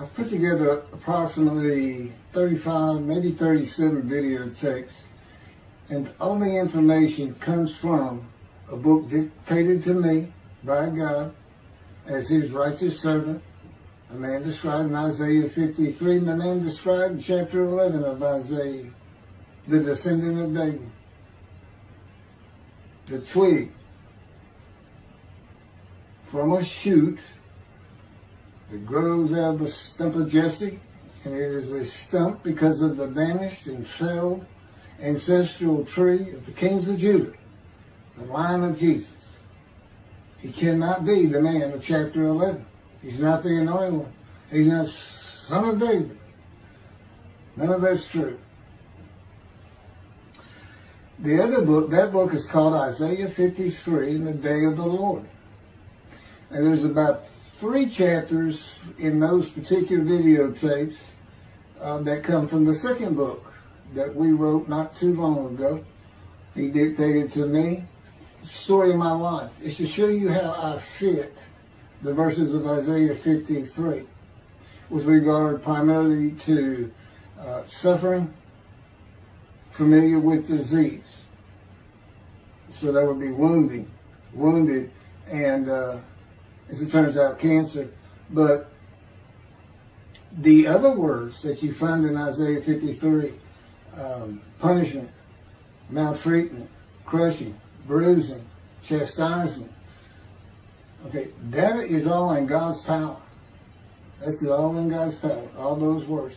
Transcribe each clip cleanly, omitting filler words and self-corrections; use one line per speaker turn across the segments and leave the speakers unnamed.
I've put together approximately 35, maybe 37 videotapes, and all the information comes from a book dictated to me by God as his righteous servant, a man described in Isaiah 53, and the man described in chapter 11 of Isaiah, the descendant of David, the twig from a shoot that grows out of the stump of Jesse, and it is a stump because of the vanished and failed ancestral tree of the kings of Judah, the line of Jesus. He cannot be the man of chapter 11. He's not the anointed one. He's not son of David. None of that's true. The other book, that book is called Isaiah 53, in the Day of the Lord. And there's about 3 chapters in those particular videotapes that come from the second book that we wrote not too long ago. He dictated to me the story of my life. It's to show you how I fit the verses of Isaiah 53 with regard primarily to suffering, familiar with disease. So that would be wounded, and as it turns out, cancer. But the other words that you find in Isaiah 53, punishment, maltreatment, crushing, bruising, chastisement, okay, that is all in God's power. That's all in God's power, all those words.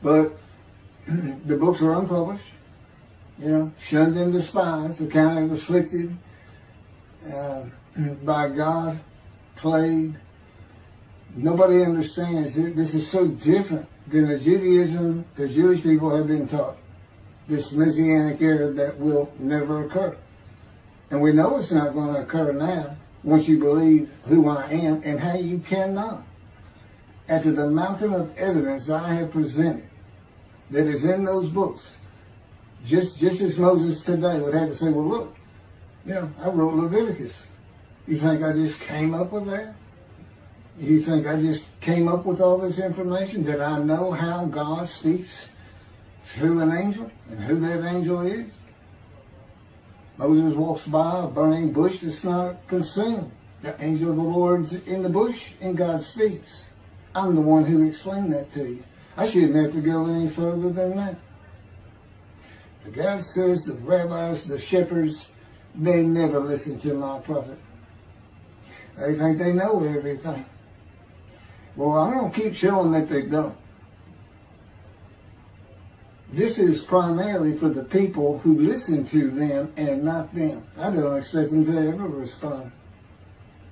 But the books are unpublished, shunned and despised, accounted afflicted by God, plagued. Nobody understands it. This is so different than the Judaism the Jewish people have been taught. This Messianic era that will never occur. And we know it's not going to occur now once you believe who I am and how you cannot. After the mountain of evidence I have presented that is in those books, just as Moses today would have to say, well, look, I wrote Leviticus. You think I just came up with that? You think I just came up with all this information? That I know how God speaks through an angel and who that angel is? Moses walks by a burning bush that's not consumed. The angel of the Lord's in the bush and God speaks. I'm the one who explained that to you. I shouldn't have to go any further than that. But God says the rabbis, the shepherds, they never listen to my prophet. They think they know everything. Well, I'm going to keep showing that they don't. This is primarily for the people who listen to them and not them. I don't expect them to ever respond.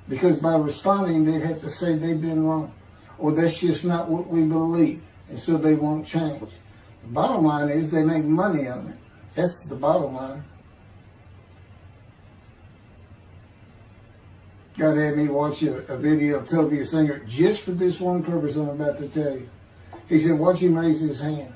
Because by responding, they have to say they've been wrong. Or that's just not what we believe. And so they won't change. The bottom line is they make money on it. That's the bottom line. God had me watch a video of Toby Singer just for this one purpose I'm about to tell you. He said, watch him raise his hand.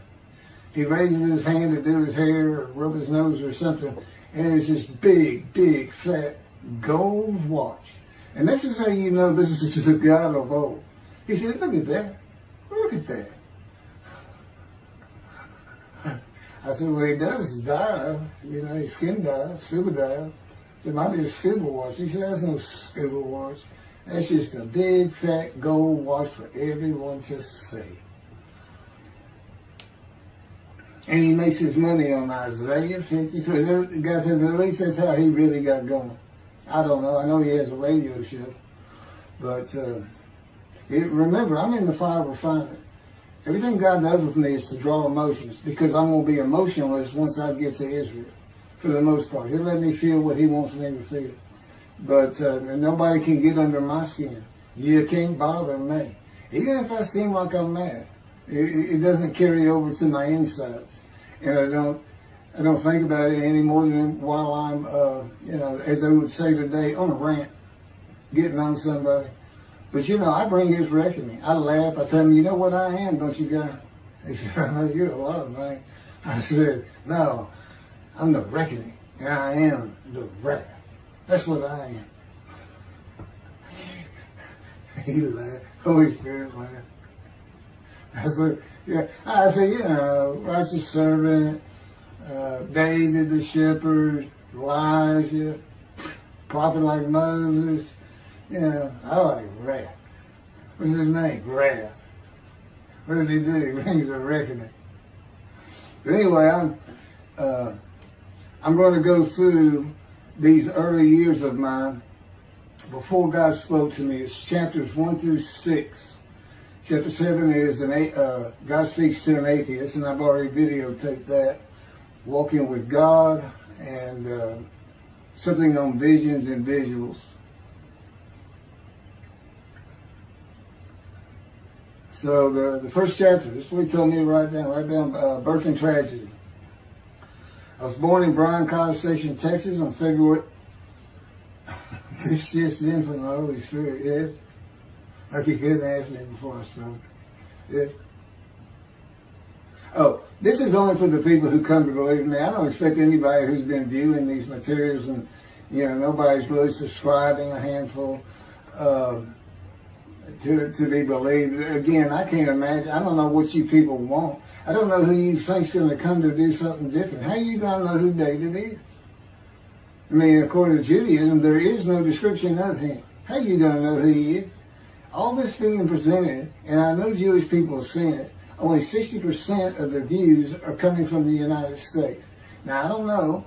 He raises his hand to do his hair or rub his nose or something, and it's this big, fat gold watch. And this is how you know this is a God of old. He said, look at that. Look at that. I said, well, he does dive. He skin dive, scuba dive. It might be a scuba watch. He said, that's no scuba watch. That's just a big, fat gold watch for everyone to see. And he makes his money on Isaiah 53. God said, at least that's how he really got going. I don't know. I know he has a radio show. But remember, I'm in the fire refinement. Everything God does with me is to draw emotions, because I'm going to be emotionless once I get to Israel, for the most part. He'll let me feel what he wants me to feel. But nobody can get under my skin. You can't bother me. Even if I seem like I'm mad, it doesn't carry over to my insides. And I don't think about it any more than while I'm, as they would say today, on a rant, getting on somebody. But I bring his reckoning. I laugh. I tell him, you know what I am, don't you, guy? He said, I know you're a lot of things. I said, no, I'm the reckoning. And I am the wrath. That's what I am. He laughed. Holy Spirit laughed. I said, you know, righteous servant, David the shepherd, Elijah, prophet like Moses. You know, I like wrath. What's his name? Wrath. What does he do? He brings a reckoning. But anyway, I'm going to go through these early years of mine before God spoke to me. It's chapters 1 through 6. Chapter 7 is God speaks to an atheist, and I've already videotaped that. Walking with God, and something on visions and visuals. So the first chapter, this is what he told me to write down birth and tragedy. I was born in Bryan College Station, Texas on February. It's just in from the Holy Spirit, yes. Like he couldn't ask me before I started. Yes. Oh, this is only for the people who come to believe in me. I don't expect anybody who's been viewing these materials and, you know, nobody's really subscribing, a handful, to be believed. Again, I can't imagine. I don't know what you people want. I don't know who you think's going to come to do something different. How are you going to know who David is? I mean, according to Judaism, there is no description of him. How are you going to know who he is? All this being presented, and I know Jewish people have seen it, only 60% of the views are coming from the United States. Now, I don't know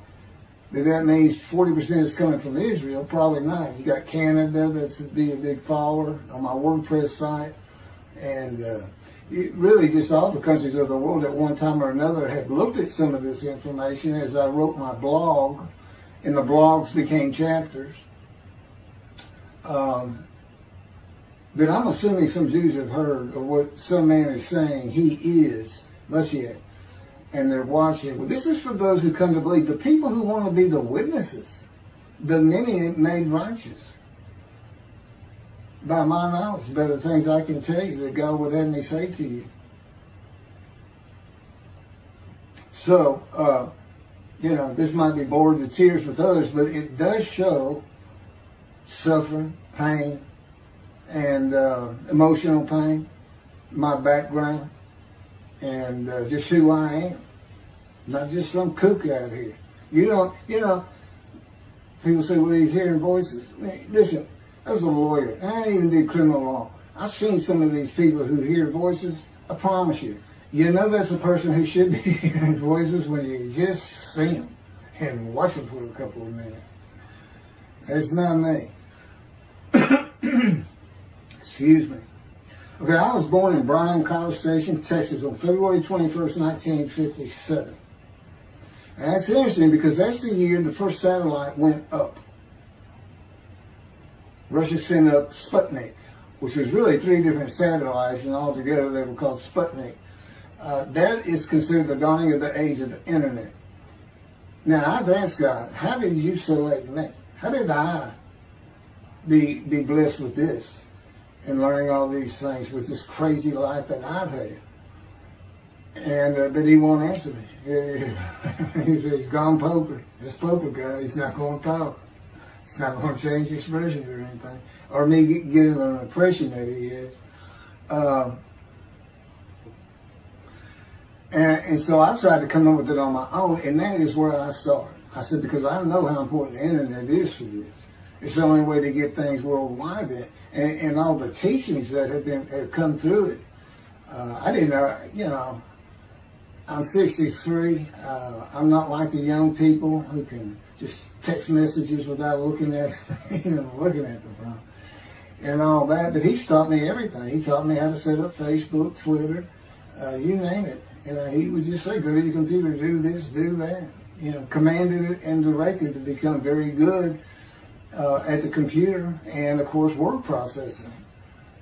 that means 40% is coming from Israel. Probably not. You got Canada that's be a big follower on my WordPress site. And really just all the countries of the world at one time or another have looked at some of this information as I wrote my blog, and the blogs became chapters. But I'm assuming some Jews have heard of what some man is saying he is Moshiach, and they're watching. Well, this is for those who come to believe, the people who want to be the witnesses, the many made righteous. By my knowledge, by the things I can tell you that God would have me say to you. So, you know, this might be bored to tears with others, but it does show suffering, pain, and emotional pain, my background, and just who I am. Not just some kook out here. You know, people say, well, he's hearing voices. Listen, as a lawyer, I ain't even do criminal law. I've seen some of these people who hear voices. I promise you, you know that's a person who should be hearing voices when you just see them and watch them for a couple of minutes. It's not me. Excuse me. Okay, I was born in Bryan College Station, Texas on February 21st, 1957. And that's interesting because that's the year the first satellite went up. Russia sent up Sputnik, which was really 3 different satellites, and altogether they were called Sputnik. That is considered the dawning of the age of the internet. Now, I've asked God, how did you select me? How did I be blessed with this and learning all these things with this crazy life that I've had? And but he won't answer me. He's gone poker. This poker guy, he's not going to talk. He's not going to change expressions or anything, or me giving an impression that he is. And so I tried to come up with it on my own, and that is where I started. I said, because I know how important the internet is for this. It's the only way to get things worldwide, and all the teachings that have come through it. I didn't know, you know, I'm 63. I'm not like the young people who can just text messages without looking at the phone and all that. But he's taught me everything. He taught me how to set up Facebook, Twitter, you name it. And he would just say, go to your computer, do this, do that. You know, commanded it and directed to become very good at the computer and, of course, word processing.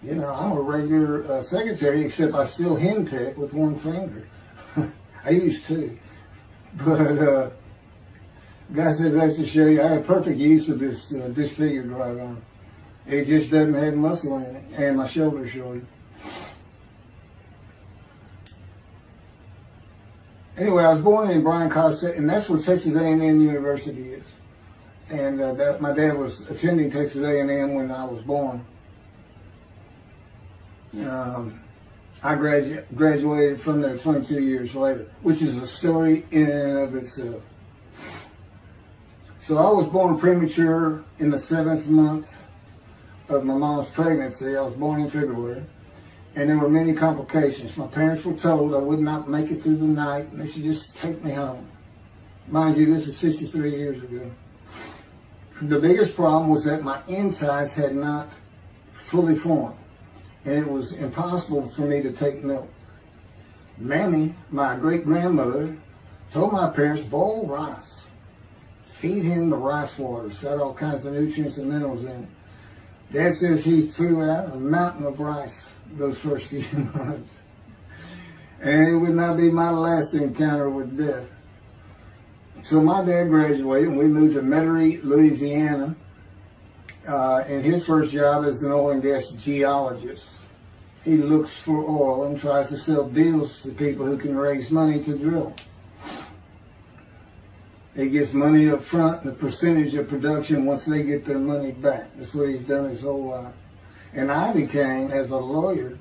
You know, I'm a regular secretary, except I still henpeck with one finger. I used to. But God says that's to show you I have perfect use of this disfigured right arm. It just doesn't have muscle in it, and my shoulder's short. Anyway, I was born in Bryan College Station, and that's where Texas A&M University is. And my dad was attending Texas A&M when I was born. I graduated from there 22 years later, which is a story in and of itself. So I was born premature in the 7th month of my mom's pregnancy. I was born in February, and there were many complications. My parents were told I would not make it through the night, and they should just take me home. Mind you, this is 63 years ago. The biggest problem was that my insides had not fully formed, and it was impossible for me to take milk. Mamie, my great-grandmother, told my parents, boil rice. Feed him the rice water. It's got all kinds of nutrients and minerals in it. Dad says he threw out a mountain of rice those first few months. And it would not be my last encounter with death. So my dad graduated and we moved to Metairie, Louisiana. And his first job as an oil and gas geologist. He looks for oil and tries to sell deals to people who can raise money to drill. He gets money up front and the percentage of production once they get their money back. That's what he's done his whole life. And I became, as a lawyer,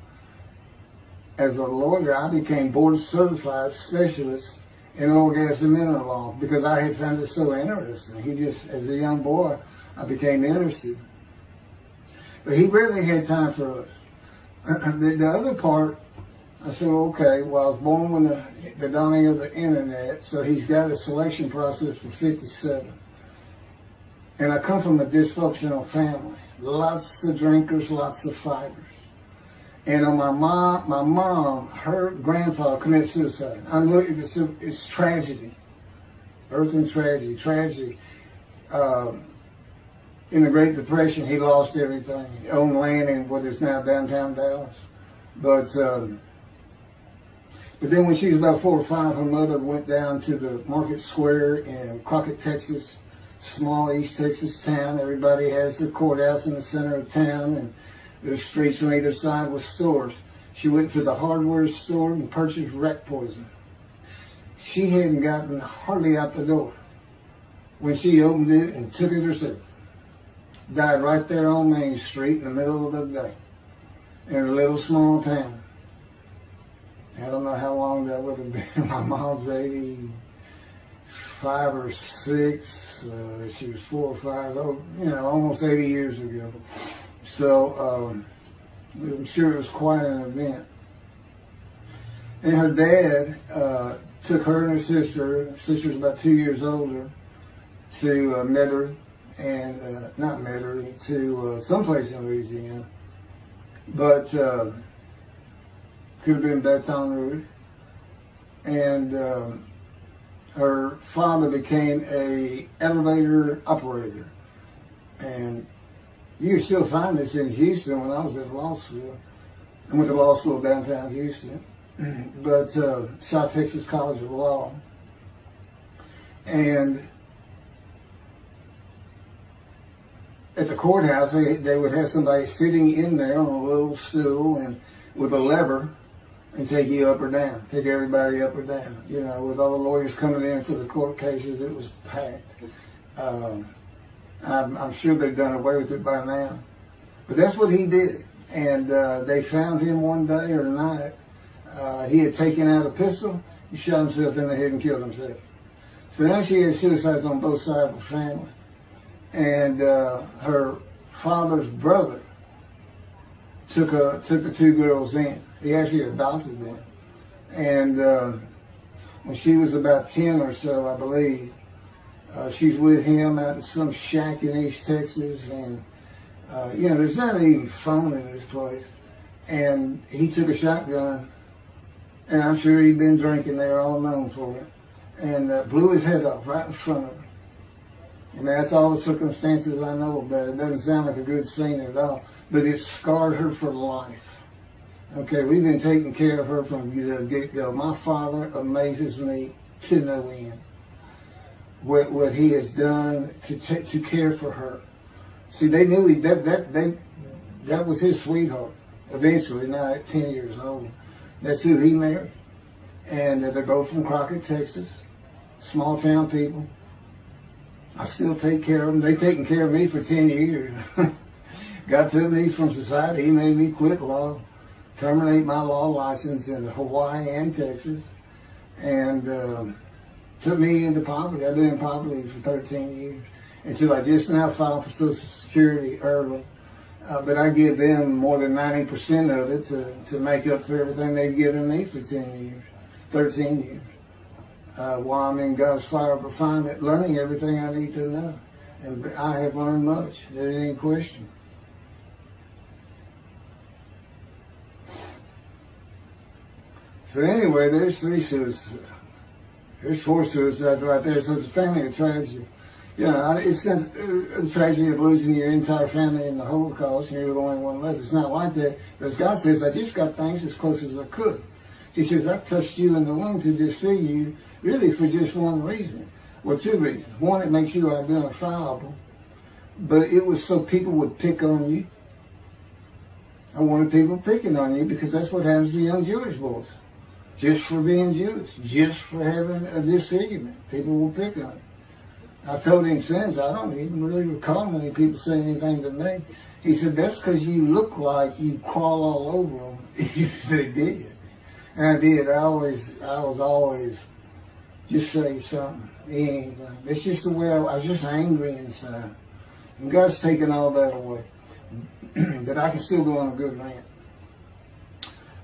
I became board certified specialist in oil, gas, and mineral law because I had found it so interesting. As a young boy, I became interested. But he rarely had time for us. The other part, I said, okay, well, I was born when the dawning of the internet, so he's got a selection process for 57. And I come from a dysfunctional family. Lots of drinkers, lots of fighters. And on my mom, her grandfather committed suicide. It's tragedy. Earth and tragedy. In the Great Depression, he lost everything. He owned land in what is now downtown Dallas. But then when she was about 4 or 5, her mother went down to the market square in Crockett, Texas, small East Texas town. Everybody has their courthouse in the center of town, and there's streets on either side with stores. She went to the hardware store and purchased wreck poison. She hadn't gotten hardly out the door when she opened it and took it herself. Died right there on Main Street in the middle of the day in a little small town. I don't know how long that would have been. My mom's 85 or 6. She was 4 or 5, almost 80 years ago. So I'm sure it was quite an event. And her dad took her and her sister's about 2 years older, to Metairie, and not Metairie, to someplace in Louisiana. But could have been Baton Rouge. And her father became a elevator operator. And you can still find this in Houston. When I was at law school, I went to law school downtown Houston, but South Texas College of Law. And at the courthouse, they would have somebody sitting in there on a little stool and with a lever and take you up or down, take everybody up or down. With all the lawyers coming in for the court cases, it was packed. I'm sure they've done away with it by now. But that's what he did. And they found him one day or night. He had taken out a pistol, he shot himself in the head and killed himself. So now she had suicides on both sides of the family. And her father's brother took the 2 girls in. He actually adopted them. And when she was about 10 or so, I believe, she's with him out in some shack in East Texas. And, there's not even phone in this place. And he took a shotgun, and I'm sure he'd been drinking there, all known for it, and blew his head off right in front of her. I mean, that's all the circumstances I know about it. It doesn't sound like a good scene at all, but it scarred her for life. Okay, we've been taking care of her from the get-go. My father amazes me to no end. What he has done to care for her. See, they knew that was his sweetheart. Eventually, now at 10 years old, that's who he married. And they're both from Crockett, Texas. Small town people. I still take care of them. They've taken care of me for 10 years. Got to me from society. He made me quit law. terminate my law license in Hawaii and Texas, and took me into poverty. I've been in poverty for 13 years until I just now filed for Social Security early. But I give them more than 90% of it to make up for everything they've given me for 13 years. While I'm in God's fire of refinement, learning everything I need to know. And I have learned much. There ain't any question. So anyway, there's 3 suicides. There's 4 suicides right there. So it's a family of tragedy. You know, it's a tragedy of losing your entire family in the Holocaust, and you're the only one left. It's not like that. Because God says, I just got things as close as I could. He says, I touched you in the womb to disfigure you, really for just one reason. Well, 2 reasons. One, it makes you identifiable. But it was so people would pick on you. I wanted people picking on you because that's what happens to young Jewish boys. Just for being Jewish, just for having a disfigurement. People will pick on you. I told him since, I don't even really recall many people saying anything to me. He said, that's because you look like you crawl all over them if they did. And I did. I was always just say something, anything. It's just the way I was just angry inside. And God's taken all that away. But I can still go on a good rant.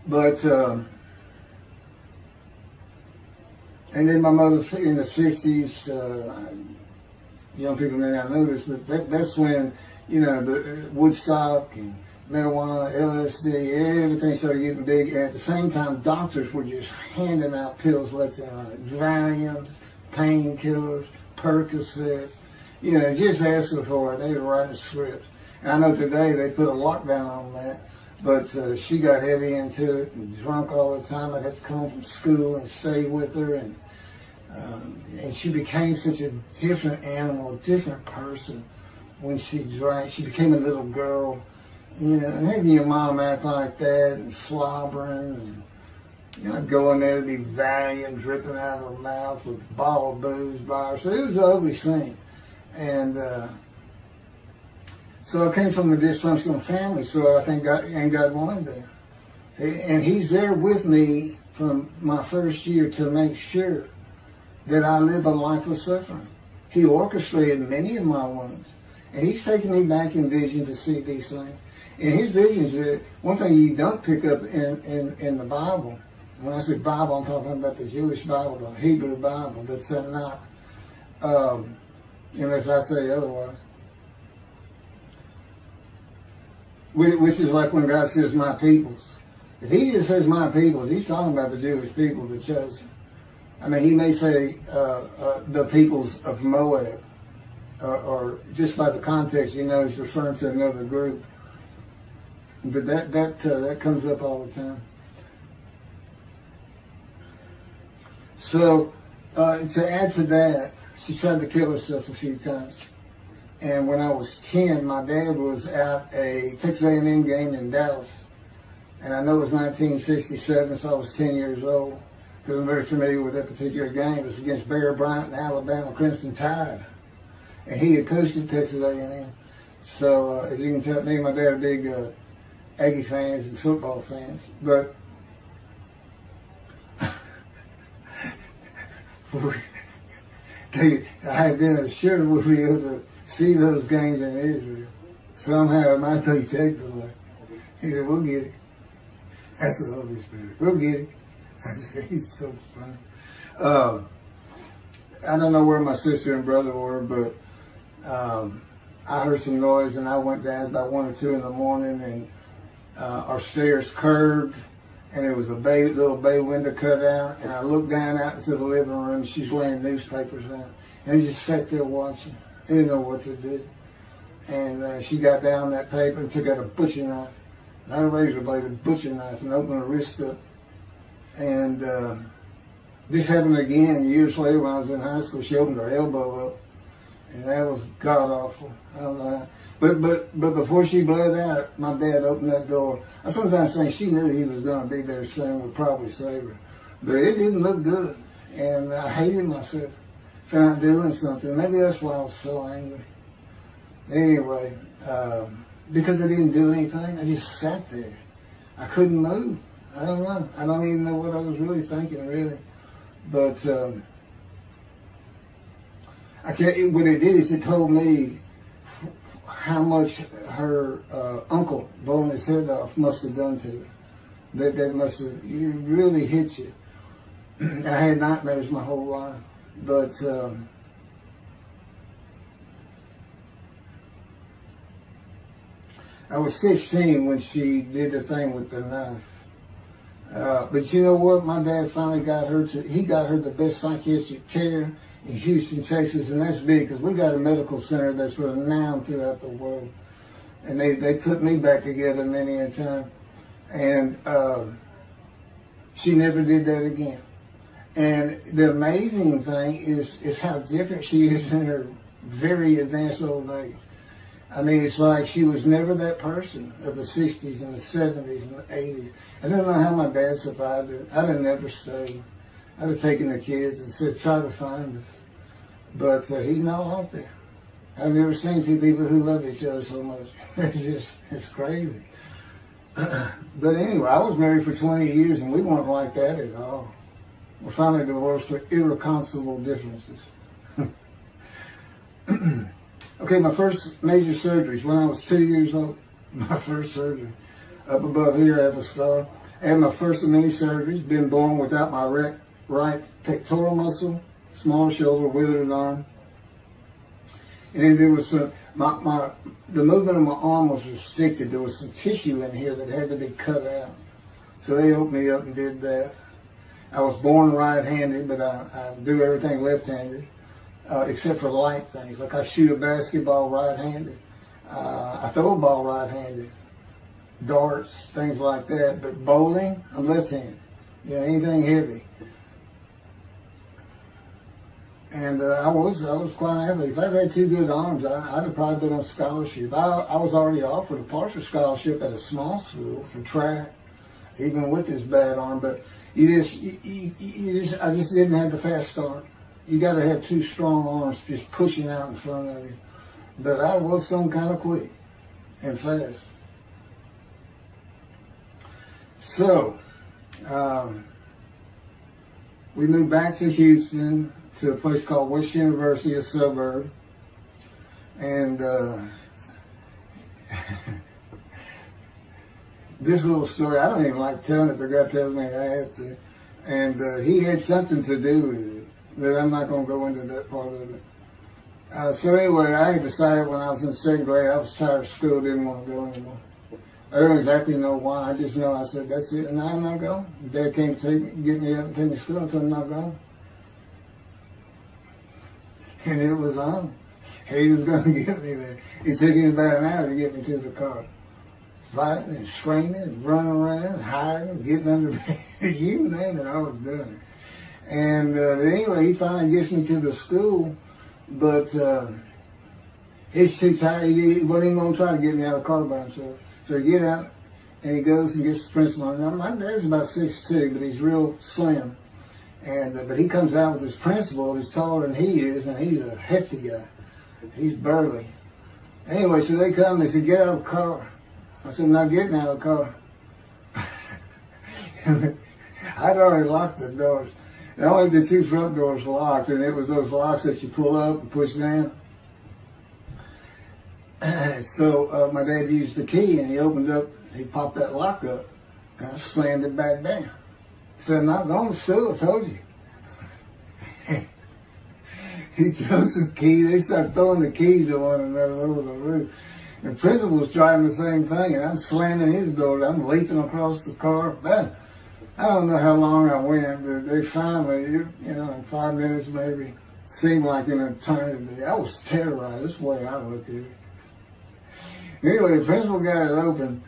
But, and then my mother in the 60s, young people may not know this, but that's when, you know, the Woodstock and marijuana, LSD, everything started getting big. And at the same time, doctors were just handing out pills left and right. Valiums, painkillers, Percocets. You know, just asking for it. They were writing scripts. And I know today they put a lockdown on that. But she got heavy into it and drunk all the time. I'd have to come home from school and stay with her. And she became such a different animal, a different person when she drank. She became a little girl, you know, and having your mom act like that and slobbering and, you know, going there to be Valium dripping out of her mouth with a bottle of booze by her. So it was an ugly scene. And so I came from a dysfunctional family, so I think God wanted that. And He's there with me from my first year to make sure that I live a life of suffering. He orchestrated many of my wounds. And He's taken me back in vision to see these things. And His visions, one thing you don't pick up in the Bible, when I say Bible, I'm talking about the Jewish Bible, the Hebrew Bible, that's not, unless I say otherwise. Which is like when God says, my peoples. If He just says my peoples, He's talking about the Jewish people, the chosen. I mean, He may say the peoples of Moab, or just by the context, you know, He's referring to another group. But that comes up all the time. So to add to that, she tried to kill herself a few times. And when I was 10, my dad was at a Texas A&M game in Dallas. And I know it was 1967, so I was 10 years old. Because I'm very familiar with that particular game. It was against Bear Bryant and Alabama Crimson Tide. And he had coached at Texas A&M. So as you can tell, me and my dad are big Aggie fans and football fans. But I had been assured we'd be able to see those games in Israel. Somehow it might be taken away. He said, we'll get it. That's the Holy Spirit. We'll get it. I said, he's so funny. I don't know where my sister and brother were, but I heard some noise and I went down. It was about 1 or 2 in the morning, and our stairs curved, and there was a little bay window cut out, and I looked down out into the living room. She's laying newspapers out, and I just sat there watching. I didn't know what to do. And she got down that paper and took out a butcher knife, not a razor blade, a butcher knife, and opened her wrist up. And this happened again years later when I was in high school. She opened her elbow up, and that was god awful. I don't know how. But before she bled out, my dad opened that door. I sometimes think she knew he was going to be there soon, would probably save her. But it didn't look good, and I hated myself for not doing something. Maybe that's why I was so angry. Anyway, because I didn't do anything, I just sat there. I couldn't move. I don't know. I don't even know what I was really thinking, really. But I can't. What it did is it told me how much her uncle blowing his head off must have done to her. That must have really hit you. I had nightmares my whole life, but I was 16 when she did the thing with the knife. But you know what? My dad finally got her he got her the best psychiatric care in Houston, Texas, and that's big because we got a medical center that's renowned throughout the world. And they put me back together many a time. And she never did that again. And the amazing thing is how different she is in her very advanced old age. I mean, it's like she was never that person of the 60s and the 70s and the 80s. I don't know how my dad survived it. I'd have never stayed. I'd have taken the kids and said, try to find us. But he's not like that. I've never seen two people who love each other so much. It's crazy. But anyway, I was married for 20 years and we weren't like that at all. We're finally divorced for irreconcilable differences. Okay, my first major surgeries when I was 2 years old. My first surgery. Up above here, I have a scar. I had my first of many surgeries. Been born without my right pectoral muscle, small shoulder, withered arm. And there was the movement of my arm was restricted. There was some tissue in here that had to be cut out. So they opened me up and did that. I was born right-handed, but I do everything left-handed. Except for light things. Like I shoot a basketball right-handed. I throw a ball right-handed. Darts, things like that. But bowling, I'm left-handed. You know, anything heavy. And I was quite an athlete. If I'd had two good arms, I'd have probably been on scholarship. I was already offered a partial scholarship at a small school for track, even with this bad arm. But I just didn't have the fast start. You got to have two strong arms just pushing out in front of you. But I was some kind of quick and fast. So, we moved back to Houston to a place called West University, a suburb. And this little story, I don't even like telling it, but God tells me I have to. And he had something to do with it. But I'm not going to go into that part of it. So anyway, I had decided when I was in second grade, I was tired of school, didn't want to go anymore. I don't exactly know why. I just know I said, that's it, and I'm not going. Dad came to get me up and take me to school until I'm not going. And it was on. He was going to get me there. It took him about an hour to get me to the car. Fighting and screaming and running around and hiding, getting under bed. You name it, I was doing it. And anyway, he finally gets me to the school, but he's too tired. He wasn't even going to try to get me out of the car by himself. So he get out, and he goes and gets the principal. Now, my dad's about 6'2", but he's real slim. And but he comes out with his principal, who's taller than he is, and he's a hefty guy. He's burly. Anyway, so they come, they said, get out of the car. I said, I'm not getting out of the car. I'd already locked the doors. And only the two front doors locked, and it was those locks that you pull up and push down. So my dad used the key, and he opened up, he popped that lock up, and I slammed it back down. He said, I'm not going to school, I told you. He throws some keys, they start throwing the keys at one another over the roof. And the principal was driving the same thing, and I'm slamming his door, I'm leaping across the car. Man, I don't know how long I went, but they finally, you know, in 5 minutes maybe, seemed like an eternity. I was terrorized, that's the way I looked at it. Anyway, the principal got it open,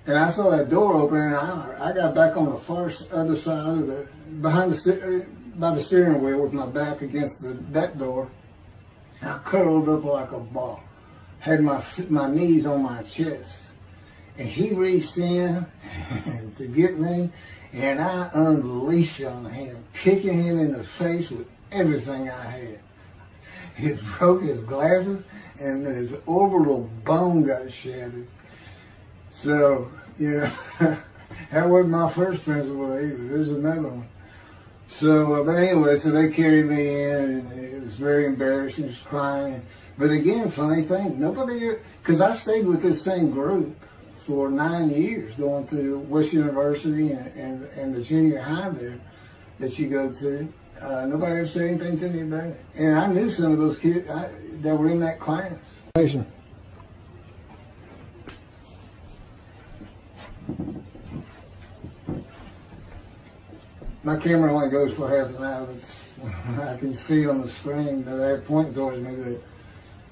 and I saw that door open, and I got back on the far other side of the, by the steering wheel with my back against that door. And I curled up like a ball, had my knees on my chest, and he reached in to get me, and I unleashed on him, kicking him in the face with everything I had. It broke his glasses, and his orbital bone got shattered. So, you know, That wasn't my first principal either. There's another one. So, but anyway, so they carried me in, and it was very embarrassing. I was crying. But again, funny thing, nobody, because I stayed with this same group for 9 years, going to West University and the junior high there that you go to. Nobody ever said anything to me about it. And I knew some of those kids that were in that class. My camera only goes for half an hour. I can see on the screen that I have pointing towards me that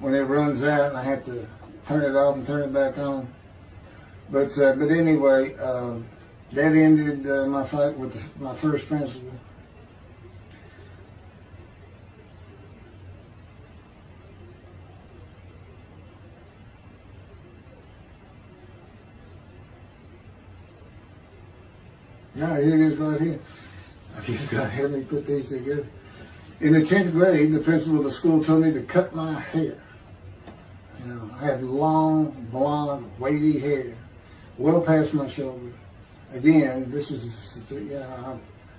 when it runs out and I have to turn it off and turn it back on. But anyway, that ended my fight with my first principal. Yeah, here it is right here. You got to help me put these together. In the 10th grade, the principal of the school told me to cut my hair. You know, I had long, blonde, wavy hair, well past my shoulders. Again, this was,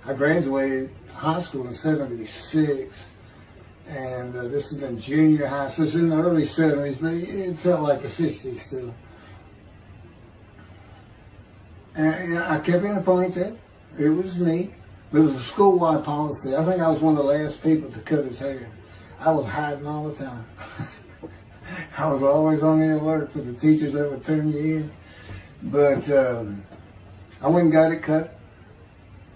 I graduated high school in '76, and this has been junior high, so it's in the early '70s, but it felt like the '60s still. And I kept it in a ponytail. It was neat. But it was a school-wide policy. I think I was one of the last people to cut his hair. I was hiding all the time. I was always on the alert for the teachers that would turn you in. But I went and got it cut.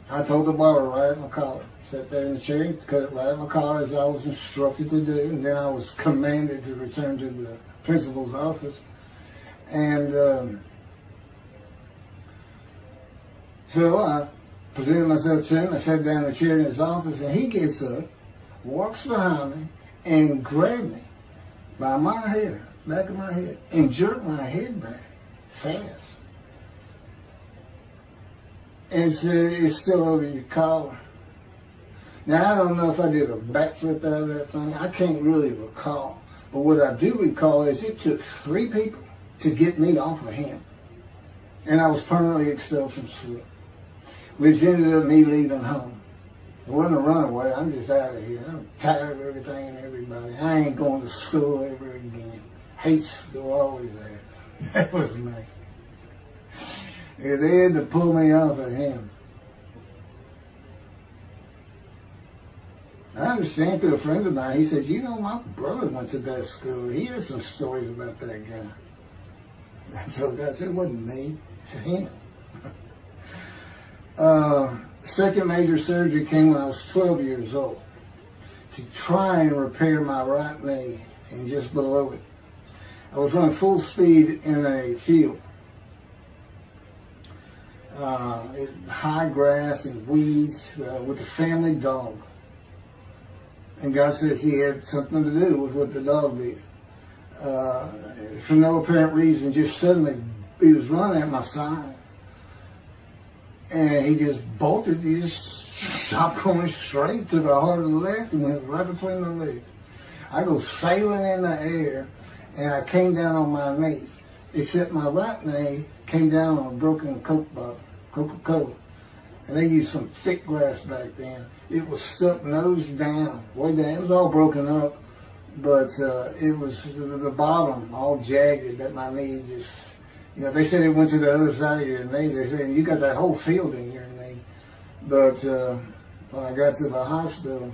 I told the barber right at my collar. Sat there in the chair and cut it right at my collar as I was instructed to do. And then I was commanded to return to the principal's office. And so I presented myself to him. I sat down in the chair in his office, and he gets up, walks behind me, and grabbed me by my hair, back of my head, and jerked my head back fast. And said, "It's still over your collar." Now, I don't know if I did a backflip out of that thing. I can't really recall. But what I do recall is it took 3 people to get me off of him. And I was permanently expelled from school, which ended up me leaving home. It wasn't a runaway. I'm just out of here. I'm tired of everything and everybody. I ain't going to school ever again. Hate school, always there. That was me. Yeah, they had to pull me off of him. I understand through a friend of mine, he said, "You know, my brother went to that school. He had some stories about that guy." So that's it wasn't me, it's him. Second major surgery came when I was 12 years old to try and repair my right knee and just below it. I was running full speed in a field. High grass and weeds with a family dog. And God says he had something to do with what the dog did. For no apparent reason, just suddenly he was running at my side. And he just bolted, he just stopped going straight, took a hard left and went right between my legs. I go sailing in the air and I came down on my knees. Except my right knee came down on a broken Coke bottle, Coca-Cola. And they used some thick grass back then. It was stuck nose down, way down. It was all broken up, but it was the bottom all jagged that my knee just, you know, they said it went to the other side of your knee. They said, "You got that whole field in your knee." But when I got to the hospital,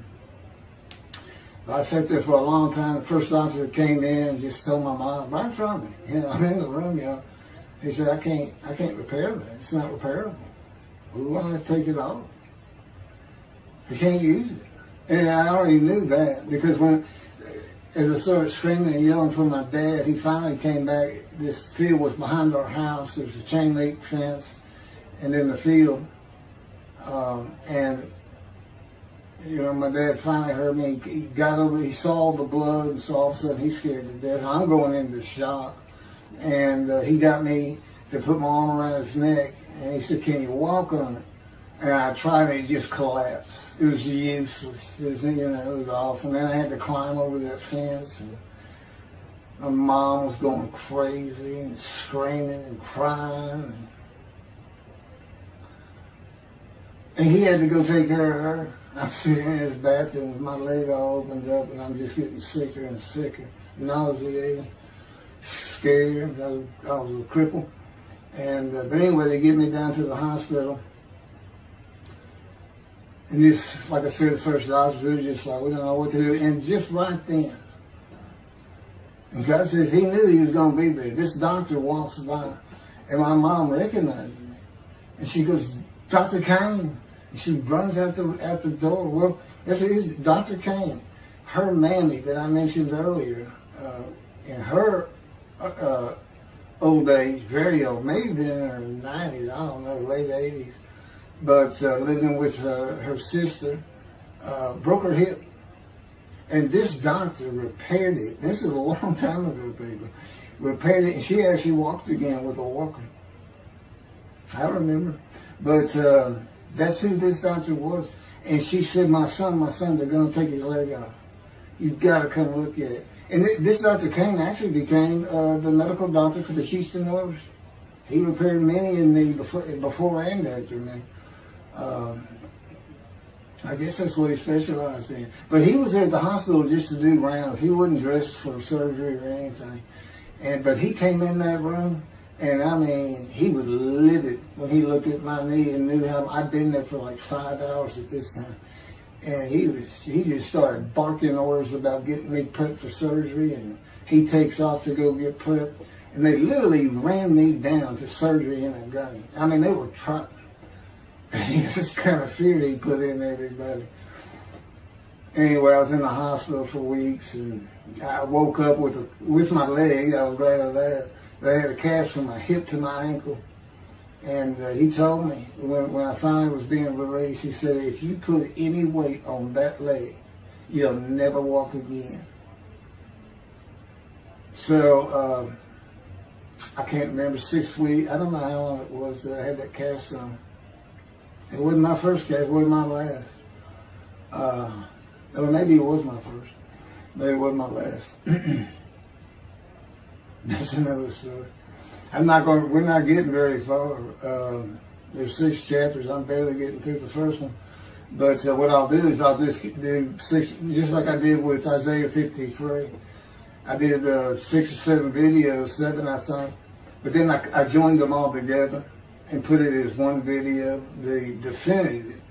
I sat there for a long time. The first doctor that came in and just told my mom, right in front of me, you know, I'm in the room, you know, he said, I can't repair that. It's not repairable. We want to take it off. I can't use it. And I already knew that because as I started screaming and yelling for my dad, he finally came back. This field was behind our house. There was a chain link fence, and then the field. And you know, my dad finally heard me. He got over. He saw the blood, and so all of a sudden he's scared to death. I'm going into shock, and he got me to put my arm around his neck, and he said, "Can you walk on it?" And I tried, and it just collapsed. It was useless. It was, you know, it was awful. And then I had to climb over that fence, and my mom was going crazy and screaming and crying. And he had to go take care of her. I'm sitting in his bathroom with my leg all opened up, and I'm just getting sicker and sicker, nauseated, scared. I was a cripple. And but anyway, they get me down to the hospital. And this, like I said, the first doctor was just like, we don't know what to do. And just right then, and God says he knew he was going to be there. This doctor walks by, and my mom recognizes me. And she goes, Dr. Kane. And she runs out the door. Well, this is Dr. Kane. Her Mamie that I mentioned earlier, in her old age, very old, maybe in her 90s, I don't know, late 80s, but living with her sister, broke her hip. And this doctor repaired it. This is a long time ago, people. Repaired it, and she actually walked again with a walker. I remember. But that's who this doctor was. And she said, my son, they're going to take his leg off. You've got to come look at it. And this Dr. Kane actually became the medical doctor for the Houston Oilers. He repaired many in the before and after me. I guess that's what he specialized in. But he was there at the hospital just to do rounds. He wasn't dressed for surgery or anything. But he came in that room, and I mean, he was livid when he looked at my knee and knew how I'd been there for like 5 hours at this time. And he just started barking orders about getting me prepped for surgery, and he takes off to go get prepped. And they literally ran me down to surgery in a gurney. I mean, they were trying. This kind of fear he put in everybody. Anyway, I was in the hospital for weeks, and I woke up with my leg. I was glad of that. They had a cast from my hip to my ankle. And he told me, when I finally was being released, he said, if you put any weight on that leg, you'll never walk again. So, I can't remember, 6 weeks, I don't know how long it was that I had that cast on. It wasn't my first cast, it wasn't my last. Or maybe it was my first, but it wasn't my last. That's another story. We're not getting very far. There's 6 chapters. I'm barely getting through the first one. But what I'll do is I'll just do 6, just like I did with Isaiah 53. I did 6 or 7 videos, 7 I think. But then I joined them all together and put it as one video, the definitive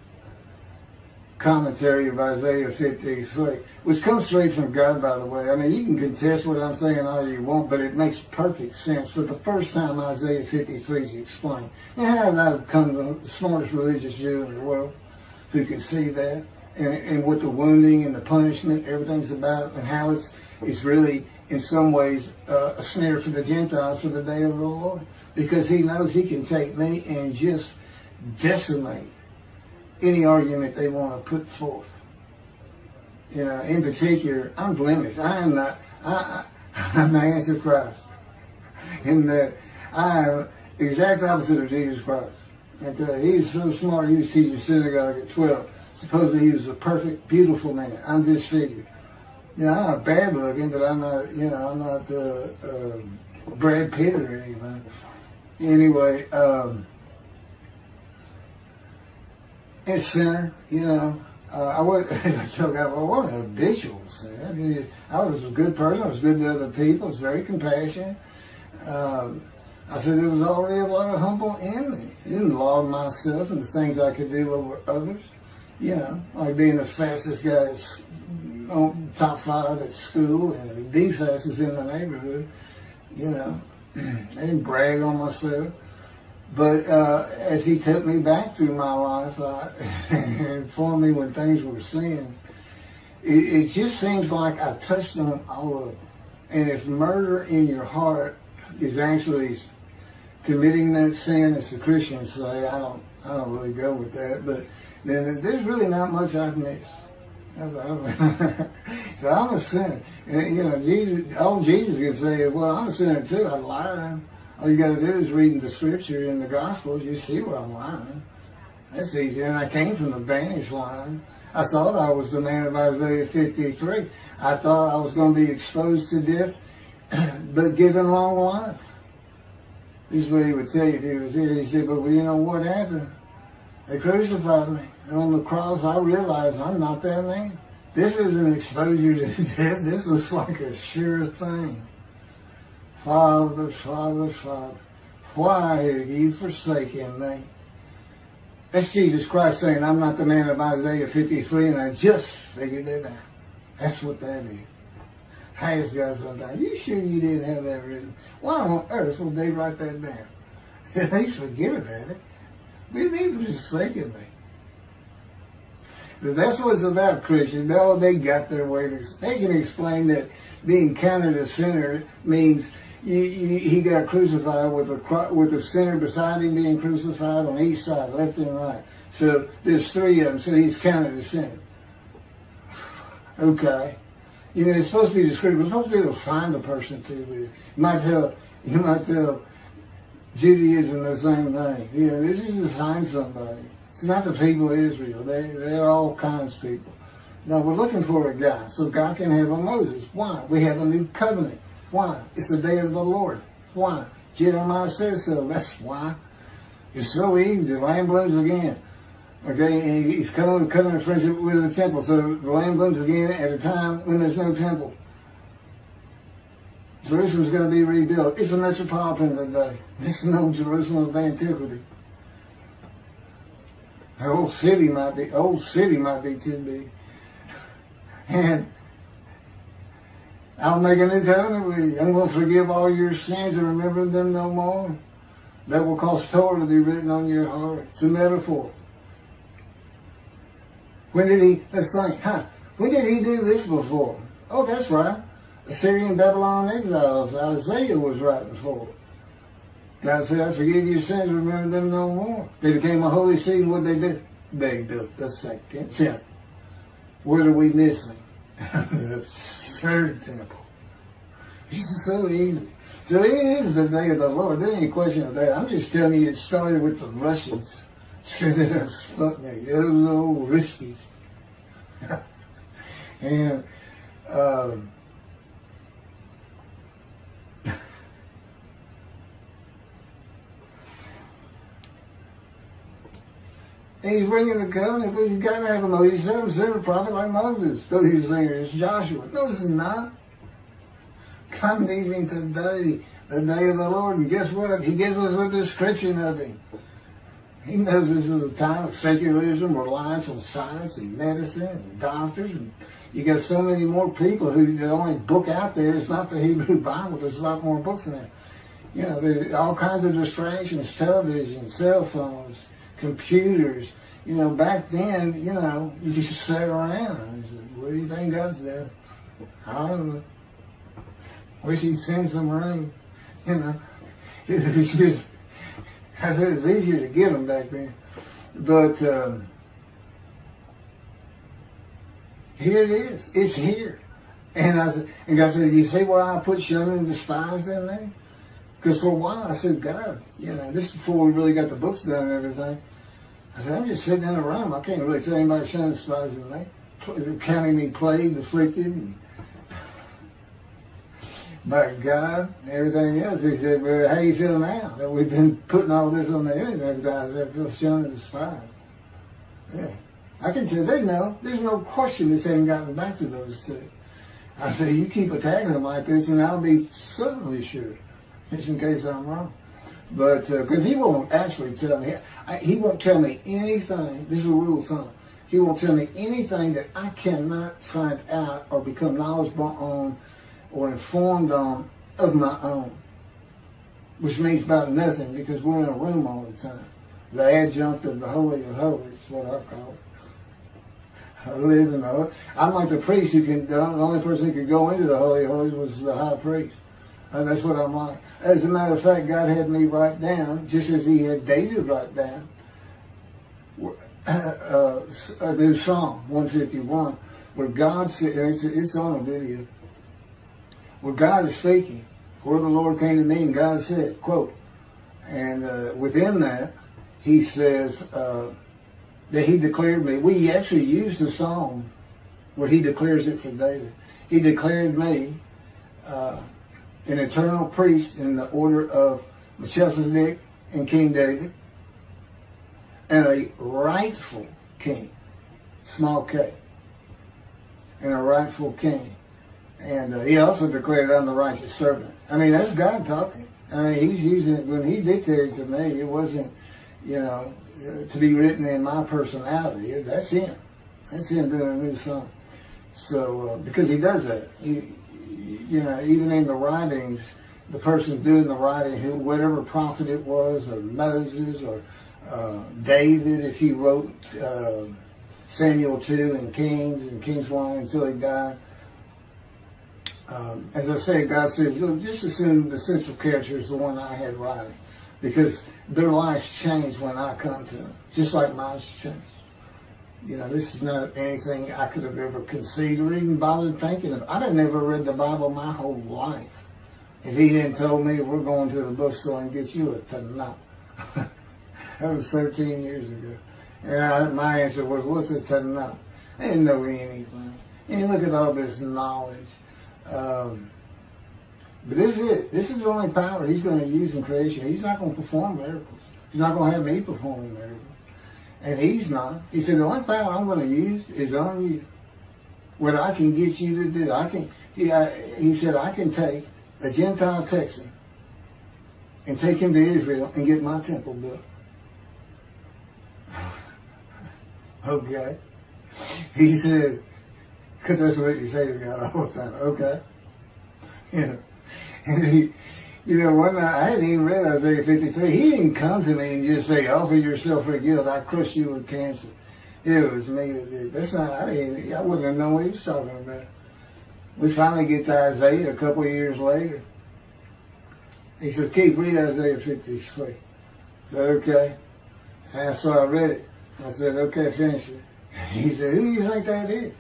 commentary of Isaiah 53, which comes straight from God, by the way. I mean, you can contest what I'm saying all you want, but it makes perfect sense. For the first time, Isaiah 53 is explained. And how did I become the smartest religious Jew in the world who can see that? And what the wounding and the punishment, everything's about, and how it's really, in some ways, a snare for the Gentiles for the day of the Lord. Because he knows he can take me and just decimate any argument they want to put forth. You know, in particular, I'm blemished. I'm the Antichrist. In that I am the exact opposite of Jesus Christ. And he's so smart, he was teaching synagogue at 12. Supposedly he was a perfect, beautiful man. I'm disfigured. You know, I'm not bad looking, but I'm not, I'm not Brad Pitt or anything. Anyway, it's sinner, I wasn't a habitual sinner. I was a good person. I was good to other people. I was very compassionate. I said there was already a lot of humble in me. I didn't laud myself and the things I could do over others. Like being the fastest guy on top 5 at school and the fastest in the neighborhood. I didn't brag on myself. But as he took me back through my life and informed me when things were sin, it just seems like I touched on all of them. And if murder in your heart is actually committing that sin, as the Christians say, I don't really go with that. But then there's really not much I've missed. So I'm a sinner. And, all Jesus can say is, well, I'm a sinner too. I lie. All you got to do is read the scripture in the Gospels. You see where I'm lying. That's easy. And I came from the banished line. I thought I was the man of Isaiah 53. I thought I was going to be exposed to death, but given long life. This is what he would tell you if he was here. He said, but you know what happened? They crucified me. And on the cross, I realized I'm not that man. This isn't exposure to death. This looks like a sure thing. Father, Father, Father, why have you forsaken me? That's Jesus Christ saying, I'm not the man of Isaiah 53, and I just figured it out. That's what that is. I ask God sometimes, you sure you didn't have that written? Why on earth would they write that down? They forget about it. We need to forsaken me. But that's what it's about, Christians. Oh, they got their way. They can explain that being counted a sinner means he got crucified with the sinner beside him being crucified on each side, left and right. So there's three of them, so he's counted a sinner. Okay. You know, it's supposed to be descriptive. It's supposed to be able to find a person too. You might tell Judaism the same thing. You know, this is to find somebody. It's not the people of Israel. They're all kinds of people. Now we're looking for a guy so God can have a Moses. Why? We have a new covenant. Why? It's the day of the Lord. Why? Jeremiah says so. That's why. It's so easy. The lamb blooms again. Okay, and he's coming in friendship with the temple. So the lamb blooms again at a time when there's no temple. Jerusalem's going to be rebuilt. It's a metropolitan today. This is no Jerusalem of antiquity. The old city might be too big. And I'll make a new covenant with you. I'm going to forgive all your sins and remember them no more. That will cause Torah to be written on your heart. It's a metaphor. When did he do this before? Oh, that's right. Assyrian Babylon exiles. Isaiah was right before. God said, I forgive your sins, remember them no more. They became a holy seed. What they did? They built the second temple. What are we missing? The third temple. It's so easy. So it is the day of the Lord. There ain't any question of that. I'm just telling you it started with the Russians. Sending us Sputnik. Those old Ruskies. And and he's bringing the covenant, but he's got to have a Moses. He said him send a prophet like Moses. So he's saying it's Joshua. No, it's not. God needs him today, the day of the Lord. And guess what? He gives us a description of him. He knows this is a time of secularism, reliance on science and medicine and doctors. And you got so many more people who the only book out there is not the Hebrew Bible. There's a lot more books than that. You know, there's all kinds of distractions, television, cell phones, computers. You know, back then, you know, you just sat around and said, what do you think God's doing? I don't know. Wish he'd send some rain. You know, it's just, I said it's easier to get them back then. But here it is. It's here. And God said, you see why I put shunned and despised in there? Because for a while I said, God, you know, this is before we really got the books done and everything. I said, I'm just sitting in a room. I can't really tell anybody shunned and despised in there. Counting me plagued, afflicted, and by God and everything else. He said, well, how you feel now that we've been putting all this on the internet? I said, I feel shunned and despised. Yeah. I can tell they know. There's no question this hasn't gotten back to those two. I said, you keep attacking them like this and I'll be certainly sure, just in case I'm wrong. But, because he won't actually tell me, he won't tell me anything, this is a rule of thumb, he won't tell me anything that I cannot find out or become knowledgeable on or informed on of my own, which means about nothing because we're in a room all the time. The adjunct of the Holy of Holies is what I call it. I live in the Holy. I'm like the priest who can, the only person who could go into the Holy of Holies was the high priest. And that's what I'm like. As a matter of fact, God had me write down, just as he had David write down, a new Psalm 151, where God said, it's on a video, where God is speaking, where the Lord came to me and God said, quote, and within that, he says that he declared me. We actually used the psalm where he declares it for David. He declared me an eternal priest in the order of Moshiach and King David. and a rightful king, small k, and a rightful king. And he also declared, I'm the righteous servant. I mean, that's God talking. I mean, he's using it. When he dictated to me, it wasn't, to be written in my personality. That's him. That's him doing a new song. So, because he does that. Even in the writings, the person doing the writing, whatever prophet it was, or Moses, or David, if he wrote Samuel 2 and Kings 1 until he died. As I said, God says, just assume the central character is the one I had writing, because their lives change when I come to them, just like mine's changed. This is not anything I could have ever conceived or even bothered thinking of. I'd have never read the Bible my whole life if he didn't tell me we're going to the bookstore and get you a Tanakh. That was 13 years ago. And my answer was, what's a Tanakh? I didn't know anything. And you look at all this knowledge. But this is it. This is the only power he's going to use in creation. He's not going to perform miracles. He's not going to have me perform miracles. And he's not. He said, the only power I'm going to use is on you. What I can get you to do. He said, I can take a Gentile Texan and take him to Israel and get my temple built. Okay. He said, because that's what you say to God all the time. Okay. And one night, I hadn't even read Isaiah 53. He didn't come to me and just say, offer yourself for guilt. I crushed you with cancer. It was me that did. That's not, I wouldn't have known what he was talking about. We finally get to Isaiah a couple of years later. He said, Keith, read Isaiah 53. I said, okay. And so I read it. I said, okay, finish it. He said, who do you think that is?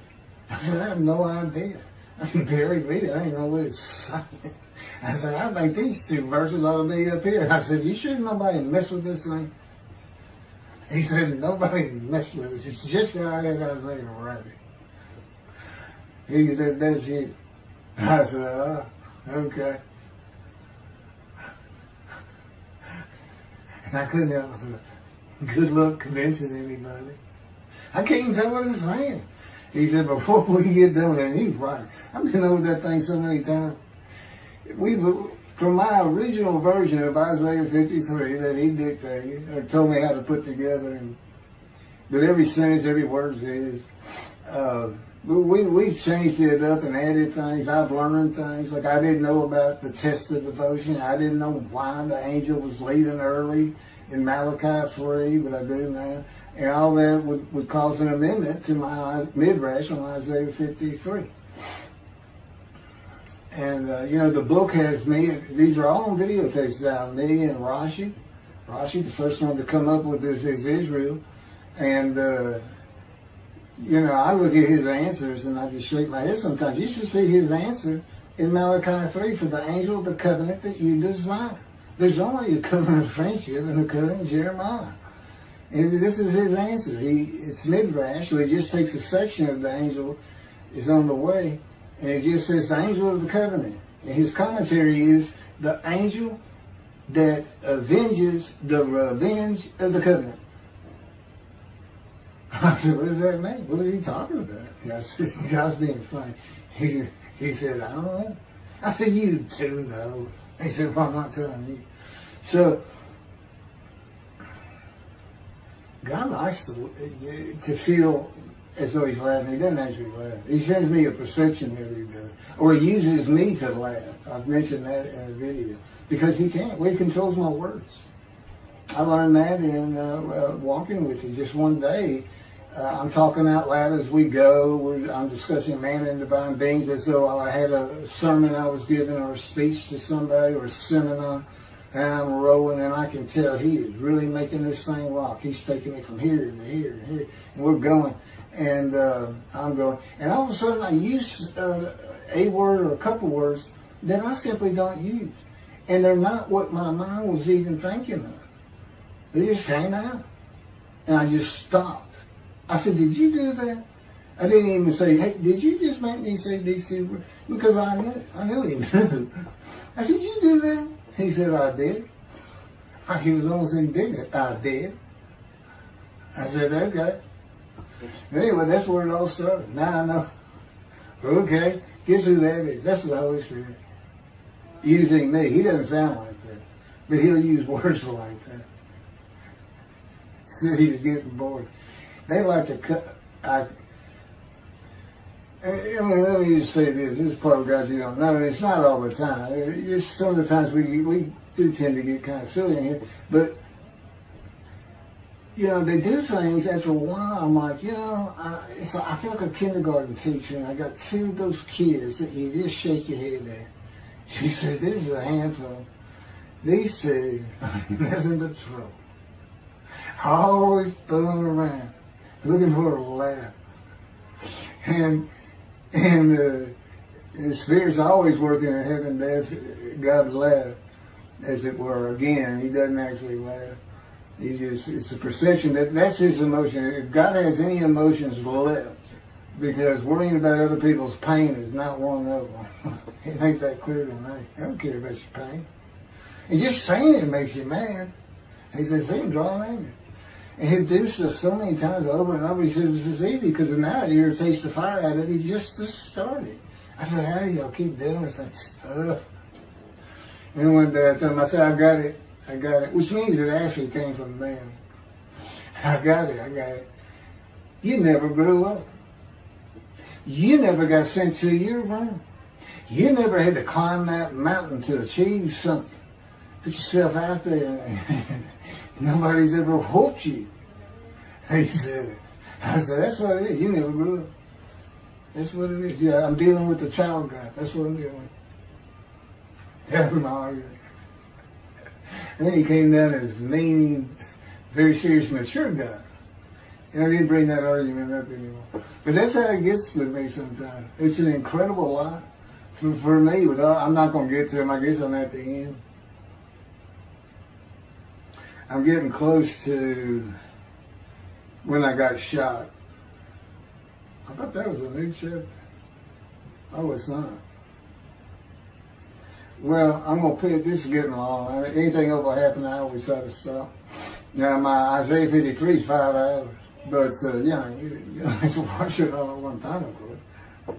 I said, I have no idea. I can barely read it. I didn't know what it's saying. I said, I think these two verses ought to be up here. I said, you sure nobody messed with this thing? He said, nobody messed with it. It's just how I had Isaiah write it. He said, that's you. I said, oh, okay. And I couldn't help myself. Good luck convincing anybody. I can't even tell what it's saying. He said, before we get done, and he's right. I've been over that thing so many times. From my original version of Isaiah 53 that he dictated, or told me how to put together, but every sentence, every word is, we've changed it up and added things. I've learned things. Like I didn't know about the test of devotion. I didn't know why the angel was leaving early in Malachi 3, but I do now. And all that would cause an amendment to my midrash on Isaiah 53. And, the book has me, these are all on videotapes now, me and Rashi. Rashi, the first one to come up with this is Israel. And, I look at his answers and I just shake my head sometimes. You should see his answer in Malachi 3 for the angel of the covenant that you desire. There's only a covenant of friendship and a covenant of Jeremiah. And this is his answer. It's midrash, so he just takes a section of the angel is on the way, and it just says the angel of the covenant. And his commentary is the angel that avenges the revenge of the covenant. I said, what does that mean? What is he talking about? I said, God's being funny. He said, I don't know. I said, you do know. He said, well, I'm not telling you. So, God likes to feel as though he's laughing. He doesn't actually laugh. He sends me a perception that he does. Or he uses me to laugh. I've mentioned that in a video. Because he can't. Well, he controls my words. I learned that in walking with you. Just one day, I'm talking out loud as we go. I'm discussing man and divine beings as though I had a sermon I was giving or a speech to somebody or a seminar. And I'm rolling, and I can tell he is really making this thing rock. He's taking it from here to here and here, and we're going. And I'm going. And all of a sudden, I use a word or a couple words that I simply don't use. And they're not what my mind was even thinking of. They just came out. And I just stopped. I said, did you do that? I didn't even say, hey, did you just make me say these two words? Because I knew he knew. I said, did you do that? He said, I did. He was almost indignant. I did. I said, okay. Anyway, that's where it all started. Now I know. Okay, guess who that is? That's the Holy Spirit. Using me. He doesn't sound like that. But he'll use words like that. So he's getting bored. They like to cut. I mean, let me just say this. This is part of guys you don't know. And it's not all the time. It's some of the times we do tend to get kind of silly in here. But, you know, they do things after a while. I'm like, you know, I feel like a kindergarten teacher. And I got two of those kids that you just shake your head at. She said, this is a handful. These two are nothing but trouble. Always fooling around, looking for a laugh. And the Spirit's always working in heaven, death, God laugh, as it were. Again, he doesn't actually laugh. He just, it's a perception that's his emotion. If God has any emotions left, because worrying about other people's pain is not one of them. It ain't that clear to me. I don't care about your pain. And just saying it makes you mad. He says, see him drawing anger. And he'll do so many times over and over. He says, it's easy because now it irritates the fire out of it. He just started. I said, how do y'all keep doing this stuff? And one day I told him, I said, I got it. Which means it actually came from them. I got it. You never grew up. You never got sent to your room. You never had to climb that mountain to achieve something. Put yourself out there. Nobody's ever whooped you. He said, I said, that's what it is. You never grew up. That's what it is. Yeah, I'm dealing with the child God. That's what I'm dealing with. Having an argument. And then he came down as mean, very serious, mature guy. And I didn't bring that argument up anymore. But that's how it gets with me sometimes. It's an incredible lot. For me, I'm not going to get to him. I guess I'm at the end. I'm getting close to when I got shot. I thought that was a new chapter. Oh, it's not. Well, I'm going to put it, this is getting long. Anything over half an hour, we try to stop. Now, my Isaiah 53 is 5 hours. But, you have to watch it all at one time, of course.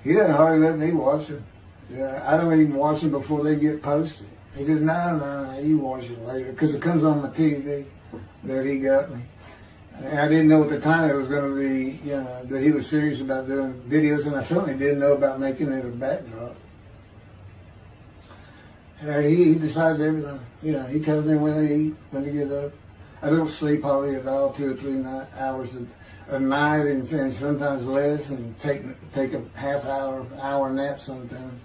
He doesn't hardly let me watch it. Yeah, I don't even watch them before they get posted. He said, no, you watch it later. Because it comes on the TV that he got me. And I didn't know at the time it was going to be, that he was serious about doing videos. And I certainly didn't know about making it a backdrop. He decides everything. He tells me when to eat, when to get up. I don't sleep hardly at all, 2 or 3 hours a night, and sometimes less, and take a half hour nap sometimes.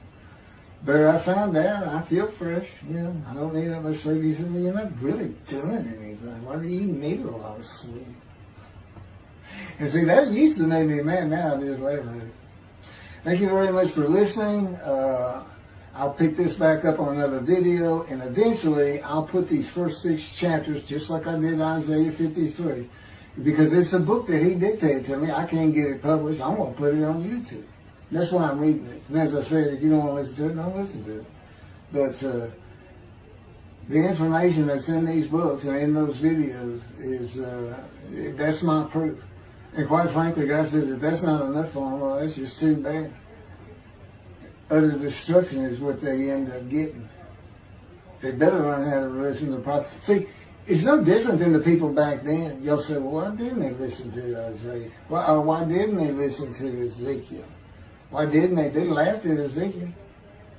But I found out I feel fresh. I don't need that much sleep. He said, well, you're not really doing anything. Why do you need a lot of sleep? And see, that used to make me mad. Now I just laugh at it. Thank you very much for listening. I'll pick this back up on another video, and eventually I'll put these first 6 chapters, just like I did Isaiah 53, because it's a book that he dictated to me. I can't get it published. I'm going to put it on YouTube. That's why I'm reading it. And as I said, if you don't want to listen to it, don't listen to it. But the information that's in these books and in those videos is, that's my proof. And quite frankly, God says, if that's not enough for them, well, that's just too bad. Utter destruction is what they end up getting. They better learn how to listen to the prophet. See, it's no different than the people back then. You'll say, well, why didn't they listen to Isaiah? Why didn't they listen to Ezekiel? Why didn't they? They laughed at Ezekiel.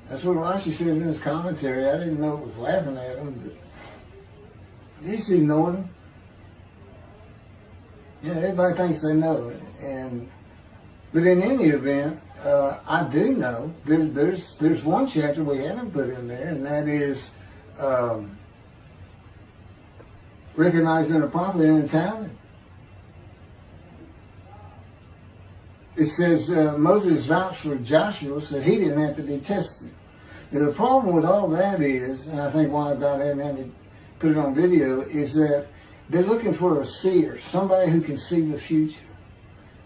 That's what Rashi says in his commentary. I didn't know it was laughing at him, but they just ignored him. Everybody thinks they know it. But in any event, I do know there's one chapter we haven't put in there, and that is recognizing a prophet in time. It says Moses vouched for Joshua, so he didn't have to be tested. Now, the problem with all that is, and I think why God hadn't had to put it on video, is that they're looking for a seer, somebody who can see the future.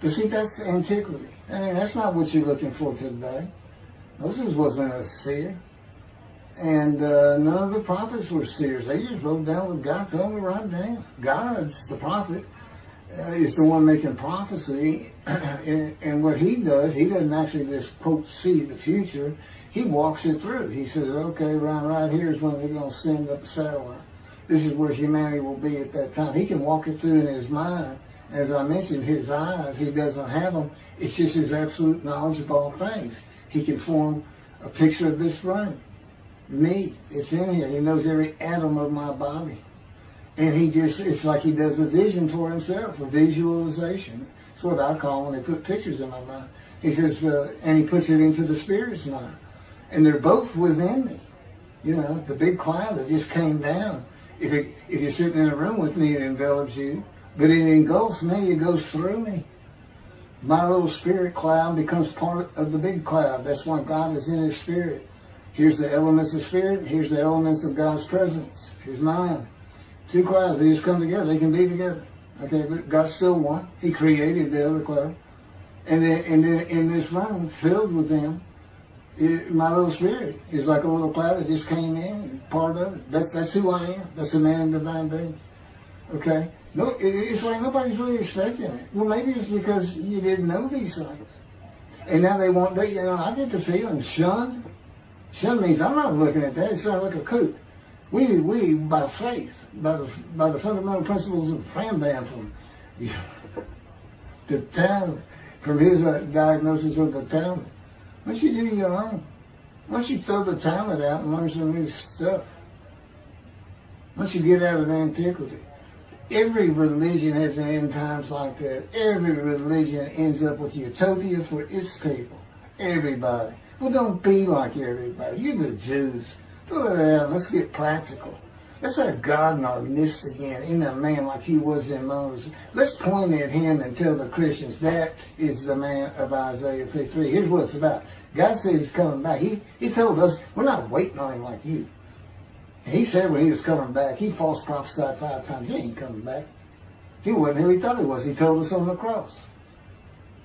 But see, that's antiquity. I mean, that's not what you're looking for today. Moses wasn't a seer. And none of the prophets were seers. They just wrote down what God told them to write down. God's the prophet. Is the one making prophecy. And what he does, he doesn't actually just, quote, see the future. He walks it through. He says, okay, right here is when they're going to send up a satellite. This is where humanity will be at that time. He can walk it through in his mind. As I mentioned, his eyes, he doesn't have them. It's just his absolute knowledge of all things. He can form a picture of this room. Me, it's in here. He knows every atom of my body. And it's like he does a vision for himself, a visualization. It's what I call when they put pictures in my mind. He says, and he puts it into the spirit's mind. And they're both within me. You know, the big cloud that just came down. If you're sitting in a room with me, it envelops you. But it engulfs me, it goes through me. My little spirit cloud becomes part of the big cloud. That's why God is in his spirit. Here's the elements of spirit, here's the elements of God's presence, his mind. Two clouds, they just come together, they can be together. Okay, but God's still one. He created the other cloud. And then in this room, filled with them, my little spirit is like a little cloud that just came in and part of it. That's who I am. That's a man in divine things. Okay? No, it's like nobody's really expecting it. Well, maybe it's because you didn't know these things. And now they want, I get the feeling, shunned. Shunned means I'm not looking at that. It's not like a coot. We by faith, by the fundamental principles of Rambam from the talent, from his diagnosis of the talent. Why don't you do your own? Why don't you throw the talent out and learn some new stuff? Why don't you get out of antiquity? Every religion has an end times like that. Every religion ends up with utopia for its people. Everybody. Well, don't be like everybody. You're the Jews. Throw it out. Let's get practical. Let's have God in our midst again, in a man like he was in Moses. Let's point at him and tell the Christians that is the man of Isaiah 53. Here's what it's about. God says he's coming back. He told us, we're not waiting on him like you. And he said when he was coming back, he false prophesied 5 times. He ain't coming back. He wasn't who he thought he was. He told us on the cross.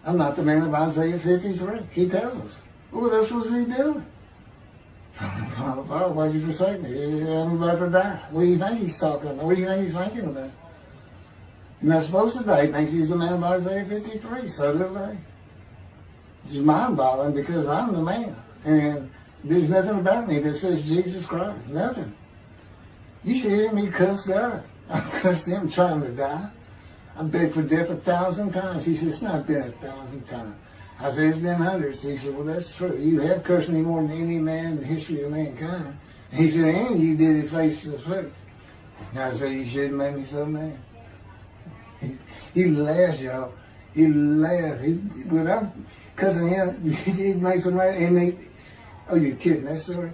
I'm not the man of Isaiah 53. He tells us. Well, that's what he doing. Father, why'd you forsake me? I'm about to die. What do you think he's talking about? What do you think he's thinking about? You're not supposed to die. He thinks he's the man of Isaiah 53. So do they. It's mind-boggling because I'm the man. And there's nothing about me that says Jesus Christ. Nothing. You should hear me cuss God. I cussed him trying to die. I begged for death 1,000 times. He said, it's not been 1,000 times. I said, it's been hundreds. He said, well, that's true. You have cursed me more than any man in the history of mankind. And he said, and you did it face to face. And I said, you shouldn't make me so mad. He laughs, y'all. He laughs. When I'm cussing him, he makes him mad. And oh, you're kidding. That's story.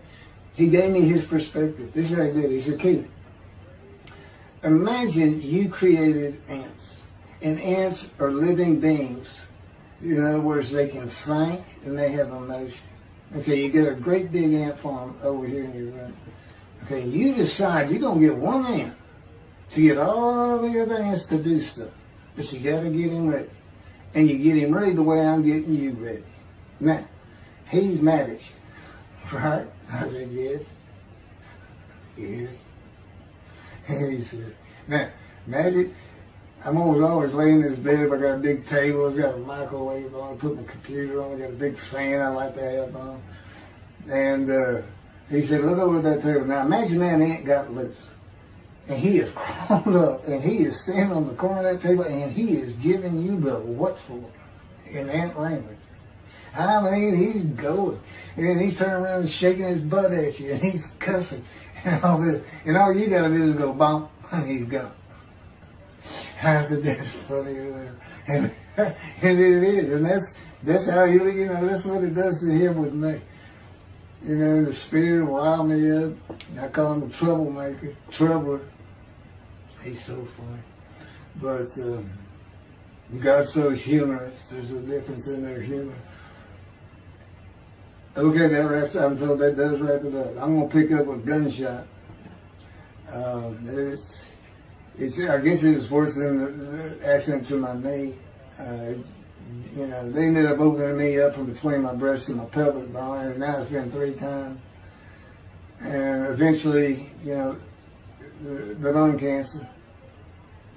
He gave me his perspective. This is what he did. He said, Keith, imagine you created ants. And ants are living beings. In other words, they can think and they have emotion. Okay, you get a great big ant farm over here in your room. Okay, you decide you're going to get one ant to get all the other ants to do stuff. But you got to get him ready. And you get him ready the way I'm getting you ready. Now, he's mad at you. Right? I said, yes. Yes. And he said, now, imagine, I'm always laying in this bed. I got a big table. It's got a microwave on. I put my computer on. I got a big fan I like to have on. And he said, look over at that table. Now imagine that ant got loose. And he is crawled up. And he is standing on the corner of that table. And he is giving you the what for in ant language. I mean, he's going. And he's turning around and shaking his butt at you. And he's cussing. And all this. And all you got to do is go bump. And he's gone. I said, that's funny. And it is. And that's how he, that's what it does to him with me. The spirit will rile me up. I call him a troublemaker, troubler. He's so funny. But God's so humorous. There's a difference in their humor. Okay, that wraps up. I'm told that does wrap it up. I'm going to pick up a gunshot. I guess it was worse than the accident to my knee. They ended up opening me up from between my breast and my pelvic bone, and now it's been 3 times. And eventually, the lung cancer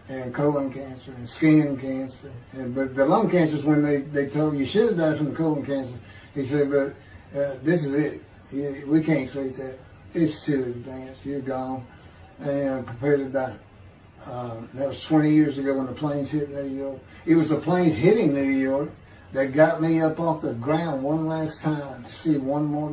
and colon cancer and skin cancer. But the lung cancer is when they told you should have died from the colon cancer. He said, but this is it. We can't treat that. It's too advanced. You're gone. And prepare to die. That was 20 years ago when the planes hit New York. It was the planes hitting New York that got me up off the ground one last time to see one more